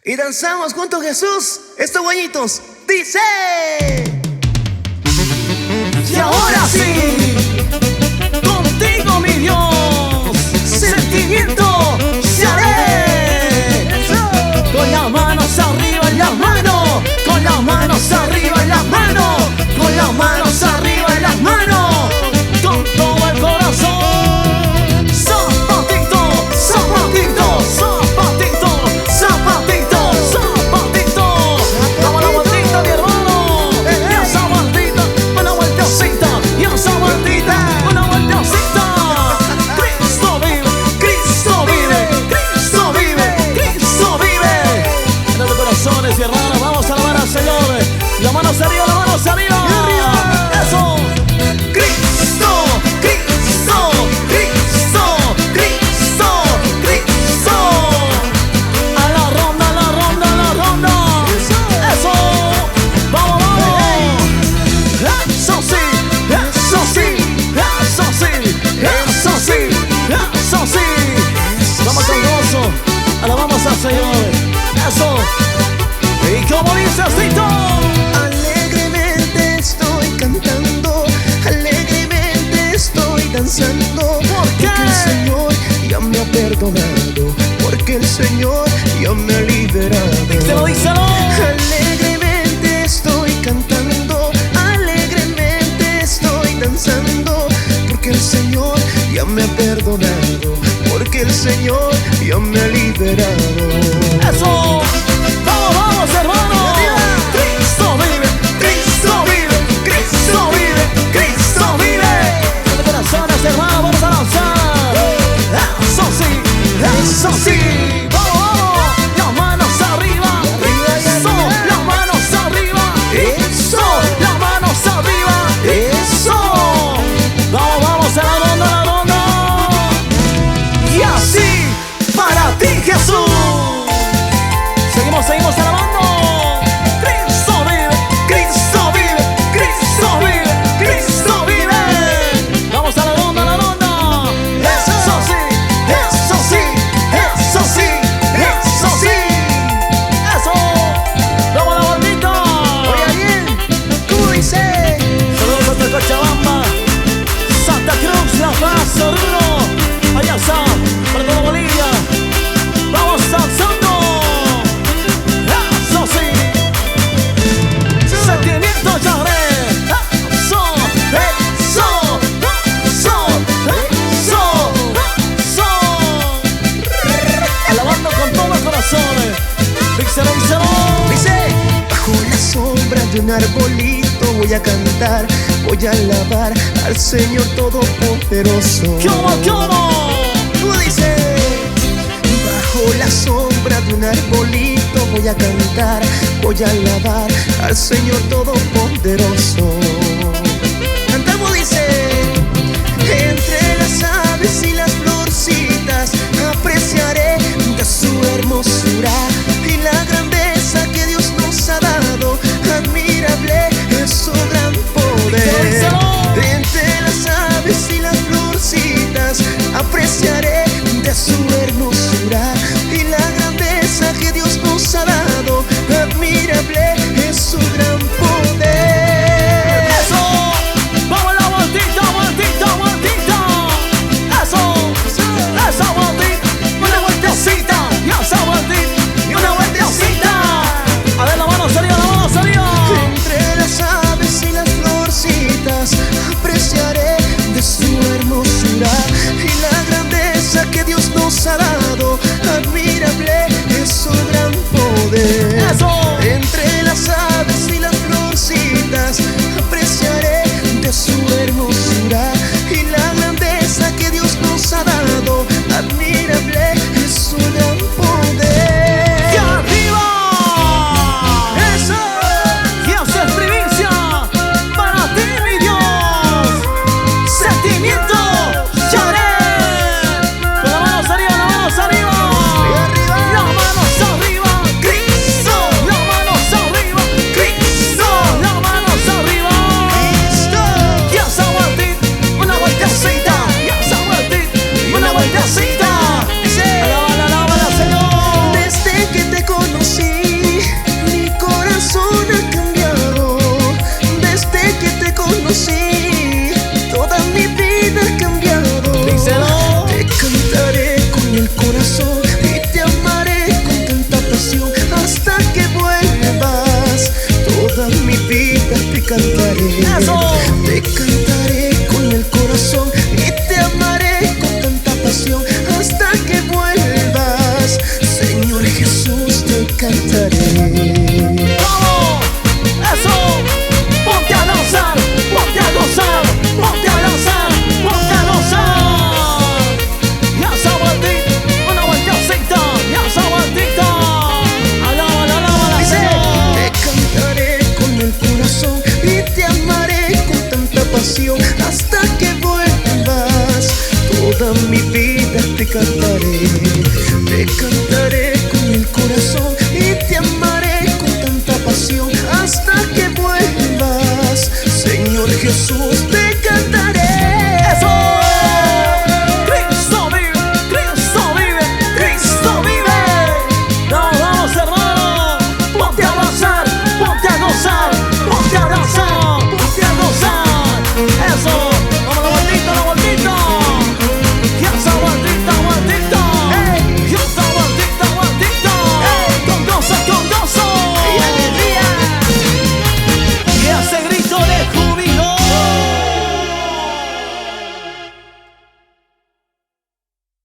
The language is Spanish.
Y danzamos junto a Jesús. Estos guayitos dice: y ahora sí, contigo mi Dios, sentimiento se haré. Con las manos arriba en las manos, con las manos arriba en las manos, con las manos arriba en las manos, con todo el corazón. Zapatito, zapatito, zapatito, zapatito, zapatito. Dame la vueltita, mi hermano. Y esa vueltita, una vueltecita. Y esa vueltita, una vueltecita. Cristo vive, Cristo vive, Cristo vive, Cristo vive. En los corazones, mi hermano, vamos a alabar al Señor. La mano arriba, la mano arriba. Eso. Cristo, Cristo, Cristo, Cristo, Cristo. A la ronda, a la ronda, a la ronda. Eso. Vamos, vamos. Eso sí, eso sí, eso sí, eso sí, eso sí. Vamos con gozo, alabamos al Señor. Eso. Y como dice Cito, alegremente estoy cantando, alegremente estoy danzando. Porque el Señor ya me ha perdonado, porque el Señor ya me ha liberado. Díselo, díselo. Alegremente estoy cantando, alegremente estoy danzando, porque el Señor ya me ha perdonado, porque el Señor ya me ha liberado. ¡Eso! ¡Vamos, vamos, hermano! ¡Cristo vive! ¡Cristo vive! ¡Cristo vive! ¡Cristo vive! De corazones, hermano, vamos a lanzar. ¡Eso sí! ¡Eso sí! ¡Vamos, vamos! ¡Las manos arriba! ¡Eso! ¡Las manos arriba! ¡Eso! ¡Las manos arriba! ¡Eso! ¡Vamos, vamos a la ronda, a la ronda! Y así, para ti, Jesús. Seguimos alabando. Cristo vive, Cristo vive, Cristo vive, Cristo vive. Vamos a la ronda, a la ronda. Eso sí, eso sí, eso sí, eso sí. Eso. Vamos a la bandita. Oye, bien, ¿cómo dice? Saludos a Cochabamba, Santa Cruz, La Paz, Oruro. Allá está, para toda Bolivia. Vamos danzando. Eso sí. Sentimiento ya haré. Eso, eso, eso, eso, eso. Alabando con todo el corazón. Díselo, díselo. Dice: bajo la sombra de un arbolito voy a cantar, voy a alabar al Señor Todopoderoso. ¿Cómo, cómo? Tú dices: bajo la sombra de un arbolito voy a cantar, voy a alabar al Señor Todopoderoso. Cantamos, dice: entre las aves y las florcitas apreciaré de su hermosura y la grandeza que Dios nos ha dado. Admirable es su gran poder. Entre las aves y las florcitas apreciaré de su hermosura y la grandeza que Dios nos ha dado. Admirable es su gran poder. pasión hasta que vuelvas. Toda mi vida te cantaré. Te cantaré con el corazón y te amaré con tanta pasión hasta que vuelvas. Señor Jesús, te cantaré. ¡Vamos! ¡Eso! ¡Ponte a danzar! ¡Ponte a gozar! ¡Ponte a danzar! ¡Ponte a gozar! ¡Ya sabandito! ¡Una vueltecita! ¡Ya sabandito! ¡Alaba, alaba! Dice, te cantaré con el corazón y te amaré con tanta pasión hasta que vuelvas. Toda mi vida te cantaré. Te cantaré con el corazón y te amaré con tanta pasión hasta que vuelvas. Señor Jesús,